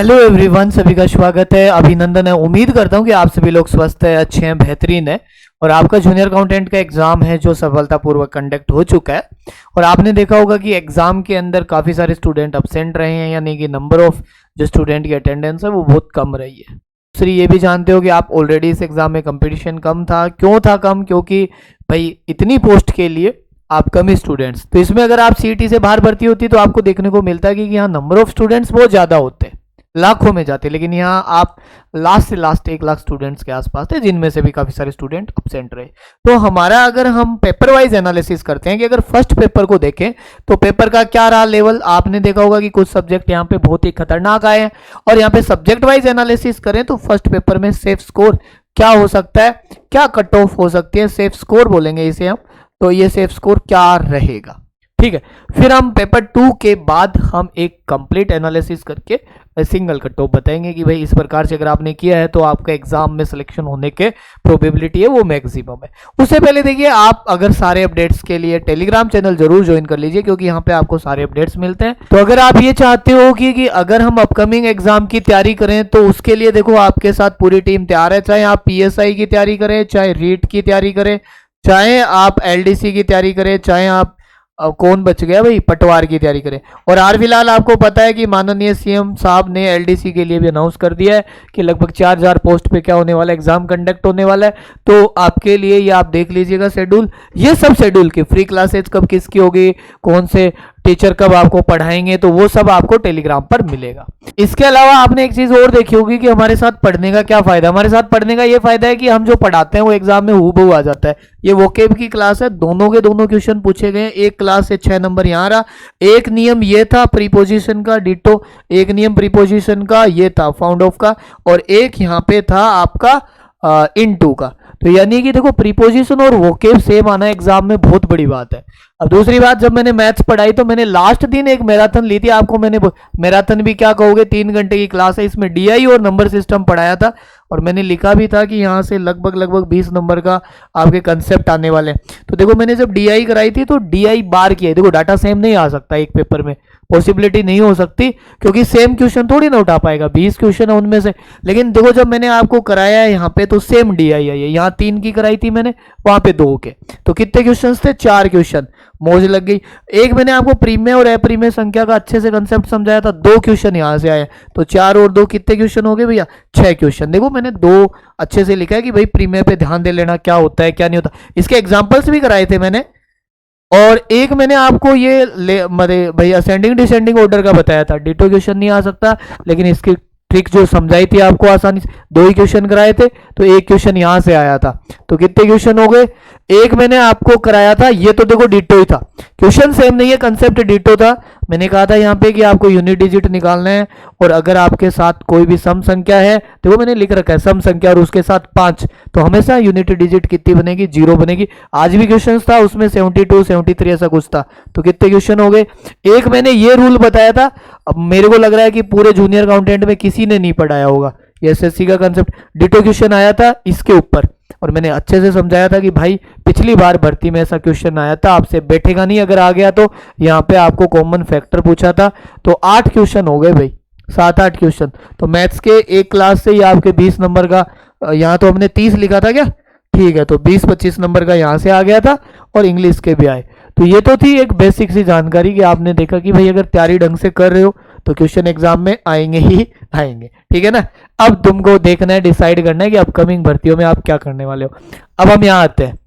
Hello everyone, सभी का स्वागत है, अभिनंदन है। उम्मीद करता हूं कि आप सभी लोग स्वस्थ हैं, अच्छे हैं, बेहतरीन है। और आपका जूनियर अकाउंटेंट का एग्जाम है जो सफलतापूर्वक कंडक्ट हो चुका है। और आपने देखा होगा कि एग्जाम के अंदर काफ़ी सारे स्टूडेंट अब्सेंट रहे हैं, यानी कि नंबर ऑफ जो स्टूडेंट की अटेंडेंस है वो बहुत कम रही है। दूसरी ये भी जानते हो कि आप ऑलरेडी इस एग्जाम में कंपटीशन कम था। क्यों था कम? क्योंकि भाई इतनी पोस्ट के लिए आप कम ही स्टूडेंट्स। तो इसमें अगर आप सीईटी से बाहर भर्ती होती तो आपको देखने को मिलता है कि यहाँ नंबर ऑफ स्टूडेंट्स बहुत ज़्यादा होते हैं, लाखों में जाते, लेकिन यहाँ आप लास्ट से लास्ट 1 लाख स्टूडेंट्स के आसपास थे, जिनमें से भी काफ़ी सारे स्टूडेंट अब्सेंट रहे। तो हमारा अगर हम पेपर वाइज एनालिसिस करते हैं कि अगर फर्स्ट पेपर को देखें तो पेपर का क्या रहा लेवल, आपने देखा होगा कि कुछ सब्जेक्ट यहाँ पे बहुत ही खतरनाक आए हैं। और यहाँ पे सब्जेक्ट वाइज एनालिसिस करें तो फर्स्ट पेपर में सेफ स्कोर क्या हो सकता है, क्या कट ऑफ हो सकती है, सेफ स्कोर बोलेंगे इसे हम। तो ये सेफ स्कोर क्या रहेगा, ठीक है। फिर हम पेपर 2 के बाद हम एक कंप्लीट एनालिसिस करके सिंगल कट ऑफ बताएंगे कि भाई इस प्रकार से अगर आपने किया है तो आपका एग्जाम में सिलेक्शन होने के प्रोबेबिलिटी है वो मैक्सिमम है। उससे पहले देखिए, आप अगर सारे अपडेट्स के लिए टेलीग्राम चैनल जरूर ज्वाइन कर लीजिए, क्योंकि यहाँ पे आपको सारे अपडेट्स मिलते हैं। तो अगर आप ये चाहते हो कि अगर हम अपकमिंग एग्जाम की तैयारी करें तो उसके लिए देखो आपके साथ पूरी टीम तैयार है। चाहे आप पीएसआई की तैयारी करें, चाहे रीट की तैयारी करें, चाहे आप एलडीसी की तैयारी करें, चाहे आप कौन बच गया भाई, पटवार की तैयारी करें। और आर फिलहाल आपको पता है कि माननीय सीएम साहब ने एलडीसी के लिए भी अनाउंस कर दिया है कि लगभग 4000 पोस्ट पे क्या होने वाला है, एग्जाम कंडक्ट होने वाला है। तो आपके लिए ये आप देख लीजिएगा शेड्यूल, ये सब शेड्यूल की फ्री क्लासेज कब किसकी होगी, कौन से टीचर कब आपको पढ़ाएंगे, तो वो सब आपको टेलीग्राम पर मिलेगा। इसके अलावा आपने एक चीज और देखी होगी कि हमारे साथ पढ़ने का क्या फायदा। हमारे साथ पढ़ने का ये फायदा है कि हम जो पढ़ाते हैं वो एग्जाम में हूबहू आ जाता है। ये वोकेब की क्लास है, दोनों के दोनों क्वेश्चन पूछे गए। एक क्लास से 6 नंबर यहाँ रहा। एक नियम ये था प्रीपोजिशन का, डिटो। एक नियम प्रीपोजिशन का ये था फाउंड ऑफ का, और एक यहाँ पे था आपका इनटू का। तो यानी कि देखो, प्रीपोजिशन और वोकेब सेम आना एग्जाम में बहुत बड़ी बात है। अब दूसरी बात, जब मैंने मैथ्स पढ़ाई तो मैंने लास्ट दिन एक मैराथन ली थी। आपको मैंने मैराथन भी क्या कहोगे, 3 घंटे की क्लास है, इसमें डीआई और नंबर सिस्टम पढ़ाया था। और मैंने लिखा भी था कि यहाँ से लगभग 20 नंबर का आपके कंसेप्ट आने वाले हैं। तो देखो, मैंने जब डीआई कराई थी तो डीआई बार किया। देखो, डाटा सेम नहीं आ सकता एक पेपर में, पॉसिबिलिटी नहीं हो सकती, क्योंकि सेम क्वेश्चन थोड़ी ना उठा पाएगा, 20 क्वेश्चन है उनमें से। लेकिन देखो, जब मैंने आपको कराया है यहाँ पे तो सेम डीआई आई है। यहाँ 3 की कराई थी मैंने, वहां पे 2 के। तो कितने क्वेश्चन थे? 4 क्वेश्चन, मौज लग गई। एक मैंने आपको प्रीमेय और अप्रीमेय संख्या का अच्छे से कंसेप्ट समझाया था, 2 क्वेश्चन यहाँ से आए। तो 4 और 2 कितने क्वेश्चन हो गए भैया? 6 क्वेश्चन। देखो, मैंने 2 अच्छे से लिखा है कि भाई प्रीमेय पे ध्यान दे लेना, क्या होता है क्या नहीं होता। इसके एग्जाम्पल्स भी कराए थे मैंने। और एक मैंने आपको ये भाई असेंडिंग डिसेंडिंग ऑर्डर का बताया था। डिटो क्वेश्चन नहीं आ सकता, लेकिन इसकी ट्रिक जो समझाई थी आपको आसानी से, 2 ही क्वेश्चन कराए थे, तो 1 क्वेश्चन यहां से आया था। तो कितने क्वेश्चन हो गए? एक मैंने आपको कराया था, ये तो देखो डिटो ही था, क्वेश्चन सेम नहीं है, कंसेप्ट डिटो था। मैंने कहा था यहाँ पे कि आपको यूनिट डिजिट निकालना है, और अगर आपके साथ कोई भी सम संख्या है, देखो मैंने लिख रखा है सम संख्या और उसके साथ 5, तो हमेशा यूनिट डिजिट कितनी बनेगी? 0 बनेगी। आज भी क्वेश्चन था उसमें 72, 73 ऐसा कुछ था। तो कितने क्वेश्चन हो गए? एक मैंने ये रूल बताया था। अब मेरे को लग रहा है कि पूरे जूनियर अकाउंटेंट में किसी ने नहीं पढ़ाया होगा, ये एसएससी का कंसेप्ट। डिटो क्वेश्चन आया था इसके ऊपर, और मैंने अच्छे से समझाया था कि भाई पिछली बार भर्ती में ऐसा क्वेश्चन आया था, आपसे बैठेगा नहीं, अगर आ गया तो यहाँ पे आपको कॉमन फैक्टर पूछा था। तो 8 क्वेश्चन हो गए भाई, 7-8 क्वेश्चन। तो मैथ्स के एक क्लास से ही आपके 20 नंबर का, यहाँ तो हमने 30 लिखा था क्या, ठीक है, तो 20-25 नंबर का यहाँ से आ गया था, और इंग्लिश के भी आए। तो ये तो थी एक बेसिक सी जानकारी कि आपने देखा कि भाई अगर तैयारी ढंग से कर रहे हो तो क्वेश्चन एग्जाम में आएंगे ही आएंगे, ठीक है ना। अब तुमको देखना है, डिसाइड करना है कि अपकमिंग भर्तियों में आप क्या करने वाले हो। अब हम यहाँ आते हैं,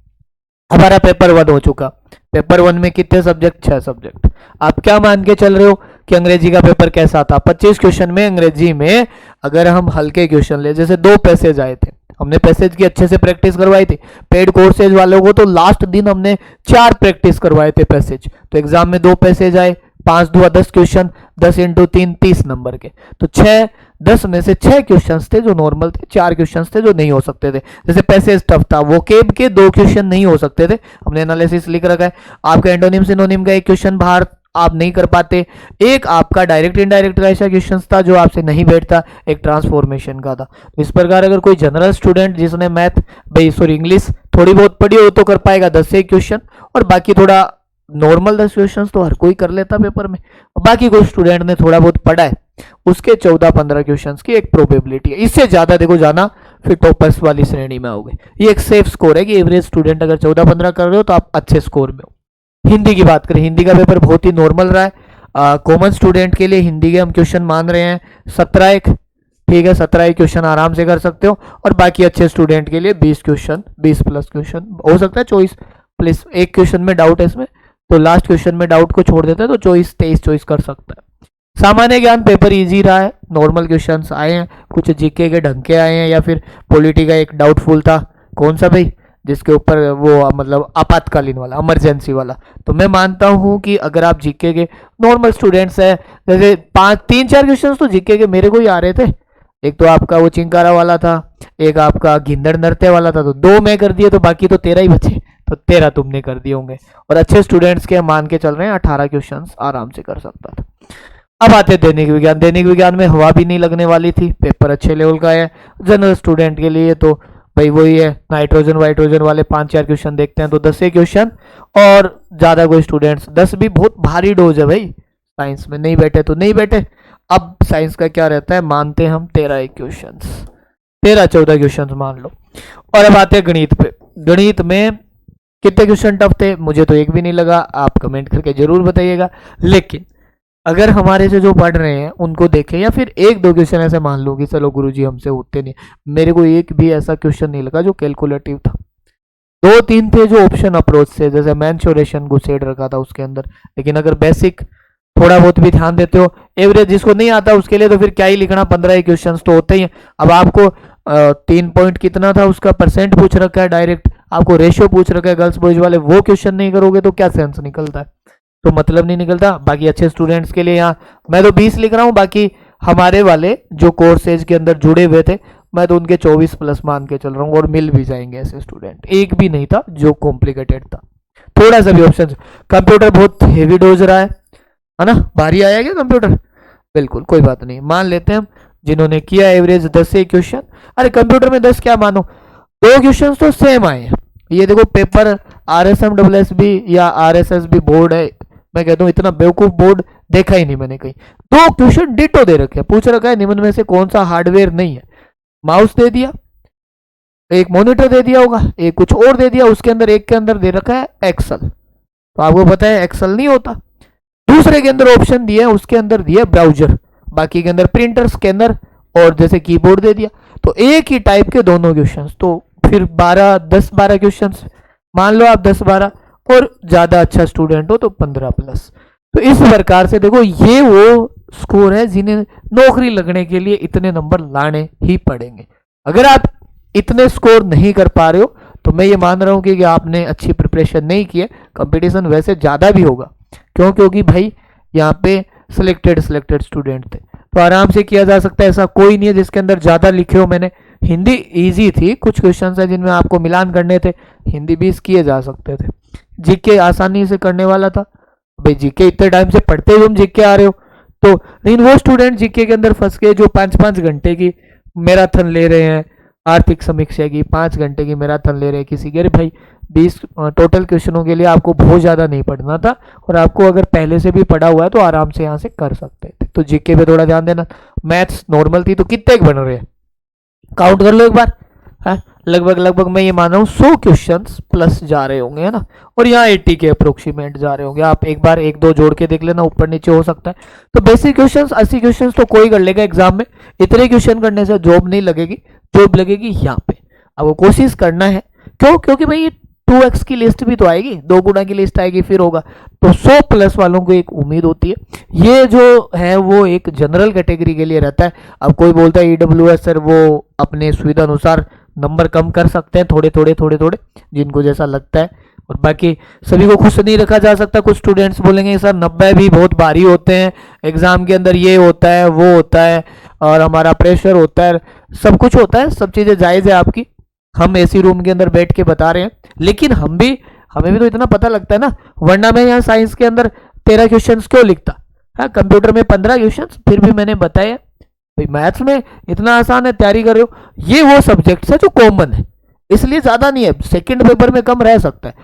हमारा पेपर 1 हो चुका। पेपर 1 में कितने सब्जेक्ट? 6 सब्जेक्ट। आप क्या मान के चल रहे हो कि अंग्रेजी का पेपर कैसा था? 25 क्वेश्चन में अंग्रेजी में अगर हम हल्के क्वेश्चन ले, जैसे 2 पैसेज आए थे, हमने पैसेज की अच्छे से प्रैक्टिस करवाई थी। पेड कोर्सेज वालों को तो लास्ट दिन हमने 4 प्रैक्टिस करवाए थे पैसेज। तो एग्जाम में 2 पैसेज आए, 5 दूआ 10 क्वेश्चन, 10 × 3 30 नंबर के। तो 10 में से 6 क्वेश्चन थे जो नॉर्मल थे, 4 क्वेश्चन थे जो नहीं हो सकते थे। जैसे पैसेज टफ था, वोकेब के 2 क्वेश्चन नहीं हो सकते थे, हमने एनालिसिस लिख रखा है। आपका एंटोनिम सिनोनिम का 1 क्वेश्चन बाहर आप नहीं कर पाते। एक आपका डायरेक्ट इनडायरेक्ट का ऐसा क्वेश्चन था जो आपसे नहीं बैठता, एक ट्रांसफॉर्मेशन का था। तो इस प्रकार अगर कोई जनरल स्टूडेंट जिसने इंग्लिश थोड़ी बहुत पढ़ी हो तो कर पाएगा 10 से 1 क्वेश्चन, और बाकी थोड़ा नॉर्मल 10 क्वेश्चंस तो हर कोई कर लेता पेपर में, बाकी कोई स्टूडेंट ने थोड़ा बहुत पढ़ा है उसके 14-15 क्वेश्चंस की एक प्रोबेबिलिटी है। इससे ज्यादा देखो जाना फिर टॉपर्स वाली श्रेणी में आओगे। ये एक सेफ स्कोर है कि एवरेज स्टूडेंट अगर 14-15 कर रहे हो तो आप अच्छे स्कोर में हो। हिंदी की बात करें, हिंदी का पेपर बहुत ही नॉर्मल रहा है। कॉमन स्टूडेंट के लिए हिंदी के हम क्वेश्चन मान रहे हैं 17 एक, ठीक है, 17 एक क्वेश्चन आराम से कर सकते हो। और बाकी अच्छे स्टूडेंट के लिए 20 क्वेश्चन, 20 प्लस क्वेश्चन हो सकता है। चॉइस प्लस एक क्वेश्चन में डाउट है इसमें, तो लास्ट क्वेश्चन में डाउट को छोड़ देते हैं तो चॉइस 23 चॉइस कर सकता है। सामान्य ज्ञान पेपर इजी रहा है, नॉर्मल क्वेश्चंस आए हैं, कुछ जीके के ढंग के आए हैं, या फिर पॉलिटी का एक डाउटफुल था, कौन सा भाई, जिसके ऊपर वो मतलब आपातकालीन वाला, इमरजेंसी वाला। तो मैं मानता हूं कि अगर आप जीके के नॉर्मल स्टूडेंट्स हैं, जैसे 3-4 क्वेश्चंस तो जीके के मेरे को ही आ रहे थे। एक तो आपका वो चिंकारा वाला था, एक आपका गिंदड़ नरते वाला था, तो 2 मैं कर दिए, तो बाकी तो 13 ही बचे, तो 13 तुमने कर दिए होंगे। और अच्छे स्टूडेंट्स के मान के चल रहे हैं 18 क्वेश्चंस आराम से कर सकता था। अब आते दैनिक विज्ञान। दैनिक विज्ञान में हवा भी नहीं लगने वाली थी, पेपर अच्छे लेवल का है। जनरल स्टूडेंट के लिए तो भाई वही है, नाइट्रोजन वाइट्रोजन वाले 5-4 क्वेश्चन देखते हैं तो 10 क्वेश्चन, और ज्यादा कोई स्टूडेंट्स 10 भी बहुत भारी डोज है भाई, साइंस में नहीं बैठे तो नहीं बैठे। अब साइंस का क्या रहता है, मानते हम 13 क्वेश्चन, 13-14 क्वेश्चन मान लो। और अब आते हैं गणित पे। गणित में कितने क्वेश्चन टफ थे, मुझे तो एक भी नहीं लगा, आप कमेंट करके जरूर बताइएगा। लेकिन अगर हमारे से जो पढ़ रहे हैं उनको देखें, या फिर 1-2 क्वेश्चन ऐसे मान लो कि चलो गुरुजी हमसे होते नहीं, मेरे को एक भी ऐसा क्वेश्चन नहीं लगा जो कैलकुलेटिव था। 2-3 थे जो ऑप्शन अप्रोच से, जैसे मैंसुरेशन गुसेड रखा था उसके अंदर। लेकिन अगर बेसिक थोड़ा बहुत भी ध्यान देते हो, एवरेज जिसको नहीं आता उसके लिए तो फिर क्या ही लिखना, 15 क्वेश्चन तो होते ही हैं। अब आपको 3 पॉइंट कितना था उसका परसेंट पूछ रखा है, डायरेक्ट आपको रेशियो पूछ रखा है गर्ल्स बॉयज वाले, वो क्वेश्चन नहीं करोगे तो क्या सेंस निकलता है, तो मतलब नहीं निकलता। बाकी अच्छे स्टूडेंट्स के लिए यहाँ मैं तो 20 लिख रहा हूँ, बाकी हमारे वाले जो कोर्सेज के अंदर जुड़े हुए थे मैं तो उनके 24 प्लस मान के चल रहा हूँ, और मिल भी जाएंगे ऐसे स्टूडेंट। एक भी नहीं था जो कॉम्प्लिकेटेड था, थोड़ा सा भी ऑप्शन। कंप्यूटर बहुत हेवी डोज रहा है ना, भारी आया क्या कंप्यूटर, बिल्कुल कोई बात नहीं, मान लेते हैं हम। जिन्होंने किया एवरेज 10 क्वेश्चन, अरे कंप्यूटर में 10 क्या मानो, 2 क्वेश्चन तो सेम आए हैं। ये देखो पेपर RSMSSB या RSSB बोर्ड है, मैं कहता हूँ इतना बेवकूफ बोर्ड देखा ही नहीं मैंने कहीं। 2 क्वेश्चन डिटो दे रखे हैं, पूछ रखा है निम्न में से कौन सा हार्डवेयर नहीं है, माउस दे दिया, एक मॉनिटर दे दिया होगा, एक कुछ और दे दिया, उसके अंदर एक के अंदर दे रखा है एक्सेल, तो आपको पता है एक्सेल नहीं होता। दूसरे के अंदर ऑप्शन दिया है, उसके अंदर दिया ब्राउजर, बाकी के अंदर प्रिंटर, स्कैनर और जैसे कीबोर्ड दे दिया। तो एक ही टाइप के दोनों क्वेश्चन, तो फिर 10-12 क्वेश्चन मान लो आप, 10-12, और ज्यादा अच्छा स्टूडेंट हो तो 15 प्लस। तो इस प्रकार से देखो ये वो स्कोर है जिन्हें नौकरी लगने के लिए इतने नंबर लाने ही पड़ेंगे। अगर आप इतने स्कोर नहीं कर पा रहे हो तो मैं ये मान रहा हूँ कि आपने अच्छी प्रिपरेशन नहीं की है। कंपटीशन वैसे ज़्यादा भी होगा, क्यों, क्योंकि भाई यहाँ पे सिलेक्टेड स्टूडेंट थे, तो आराम से किया जा सकता है। ऐसा कोई नहीं है जिसके अंदर ज़्यादा लिखे हो। मैंने हिंदी इजी थी, कुछ क्वेश्चन है जिनमें आपको मिलान करने थे, हिंदी 20 किए जा सकते थे। जीके आसानी से करने वाला था, भाई जीके इतने टाइम से पढ़ते हुए तुम जीके आ रहे हो, तो लेकिन वो स्टूडेंट जीके के अंदर फंस गए जो 5-5 घंटे की मैराथन ले रहे हैं, आर्थिक समीक्षा की 5 घंटे की मैराथन ले रहे हैं किसी के। अरे भाई 20 टोटल क्वेश्चनों के लिए आपको बहुत ज़्यादा नहीं पढ़ना था, और आपको अगर पहले से भी पढ़ा हुआ है तो आराम से यहाँ से कर सकते थे। तो जीके पे थोड़ा ध्यान देना। मैथ्स नॉर्मल थी, तो कितने बन रहे हैं काउंट कर लो एक बार, है लगभग मैं ये मान रहा हूँ 100 क्वेश्चंस प्लस जा रहे होंगे, है ना, और यहाँ 80 के अप्रोक्सीमेट जा रहे होंगे। आप एक बार 1-2 जोड़ के देख लेना, ऊपर नीचे हो सकता है। तो बेसिक क्वेश्चंस 80 क्वेश्चंस तो कोई कर लेगा एग्जाम में। इतने क्वेश्चन करने से जॉब नहीं लगेगी, जॉब लगेगी यहाँ पे। आपको कोशिश करना है, क्यों, क्योंकि भाई 2x की लिस्ट भी तो आएगी, 2 गुना की लिस्ट आएगी, फिर होगा। तो 100 प्लस वालों को एक उम्मीद होती है। ये जो है वो एक जनरल कैटेगरी के लिए रहता है। अब कोई बोलता है EWS सर वो अपने सुविधा अनुसार नंबर कम कर सकते हैं, थोड़े थोड़े जिनको जैसा लगता है, और बाकी सभी को खुश नहीं रखा जा सकता। कुछ स्टूडेंट्स बोलेंगे सर 90 भी बहुत भारी होते हैं, एग्जाम के अंदर ये होता है वो होता है, और हमारा प्रेशर होता है, सब कुछ होता है, सब चीज़ें जायज़ है आपकी। हम एसी रूम के अंदर बैठ के बता रहे हैं, लेकिन हमें भी तो इतना पता लगता है ना, वरना मैं यहाँ साइंस के अंदर 13 क्वेश्चन क्यों लिखता, हाँ कंप्यूटर में 15 क्वेश्चन, फिर भी मैंने बताया भाई मैथ्स में इतना आसान है, तैयारी कर रहे हो। ये वो सब्जेक्ट्स है जो कॉमन है, इसलिए ज्यादा नहीं है, सेकंड पेपर में कम रह सकता है।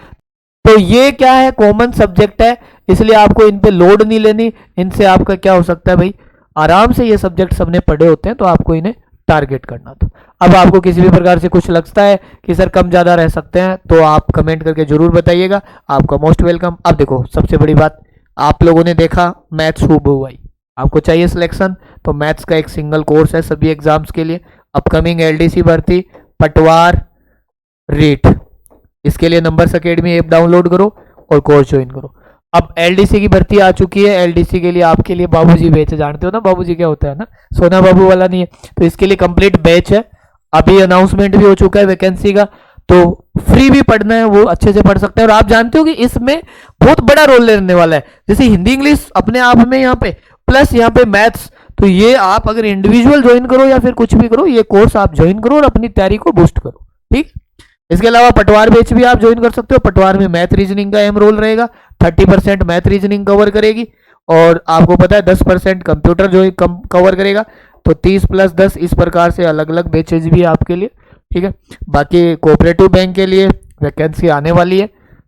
तो ये क्या है, कॉमन सब्जेक्ट है, इसलिए आपको इन पे लोड नहीं लेनी। इनसे आपका क्या हो सकता है भाई, आराम से ये सब्जेक्ट सबने पढ़े होते हैं, तो आपको इन्हें टारगेट करना था। अब आपको किसी भी प्रकार से कुछ लगता है कि सर कम ज़्यादा रह सकते हैं, तो आप कमेंट करके जरूर बताइएगा, आपका मोस्ट वेलकम। अब देखो सबसे बड़ी बात, आप लोगों ने देखा मैथ्स हूबहू आई, आपको चाहिए सिलेक्शन, तो मैथ्स का एक सिंगल कोर्स है सभी एग्जाम्स के लिए, अपकमिंग एलडीसी भर्ती पटवार रेट, इसके लिए नंबर्स अकेडमी ऐप डाउनलोड करो और कोर्स ज्वाइन करो। अब एलडीसी की भर्ती आ चुकी है, एलडीसी के लिए आपके लिए बाबूजी बैच, जानते हो ना बाबूजी क्या होता है ना, सोना बाबू वाला नहीं है, तो इसके लिए कंप्लीट बैच है। अभी अनाउंसमेंट भी हो चुका है वैकेंसी का, तो फ्री भी पढ़ना है वो अच्छे से पढ़ सकते हैं। और आप जानते हो कि इसमें बहुत बड़ा रोल लेने वाला है, जैसे हिंदी इंग्लिश अपने आप में यहाँ पे, प्लस यहाँ पे मैथ्स, तो ये आप अगर इंडिविजुअल ज्वाइन करो या फिर कुछ भी करो, ये कोर्स आप ज्वाइन करो और अपनी तैयारी को बूस्ट करो, ठीक। इसके अलावा पटवार बैच भी आप ज्वाइन कर सकते हो। पटवार में मैथ रीजनिंग का अहम रोल रहेगा, 30% मैथ रीजनिंग कवर करेगी, और आपको पता है 10% कंप्यूटर जो कवर करेगा, तो 30 + 10 इस प्रकार से अलग अलग बैचेज भी आपके लिए, ठीक है। बाकी कोऑपरेटिव बैंक के लिए वैकेंसी आने वाली है,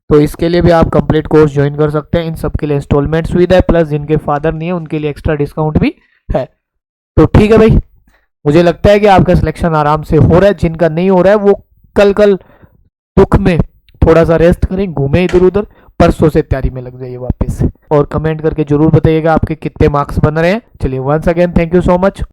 तो इसके लिए भी आप कंप्लीट कोर्स ज्वाइन कर सकते हैं। इन सब के लिए इंस्टॉलमेंट सुविधा है, प्लस जिनके फादर नहीं है उनके लिए एक्स्ट्रा डिस्काउंट भी है। तो ठीक है भाई, मुझे लगता है कि आपका सिलेक्शन आराम से हो रहा है। जिनका नहीं हो रहा है वो कल दुख में थोड़ा सा रेस्ट करें, घूमे इधर उधर, परसों से तैयारी में लग जाइए वापस से, और कमेंट करके जरूर बताइएगा आपके कितने मार्क्स बन रहे हैं। चलिए once again thank you so much.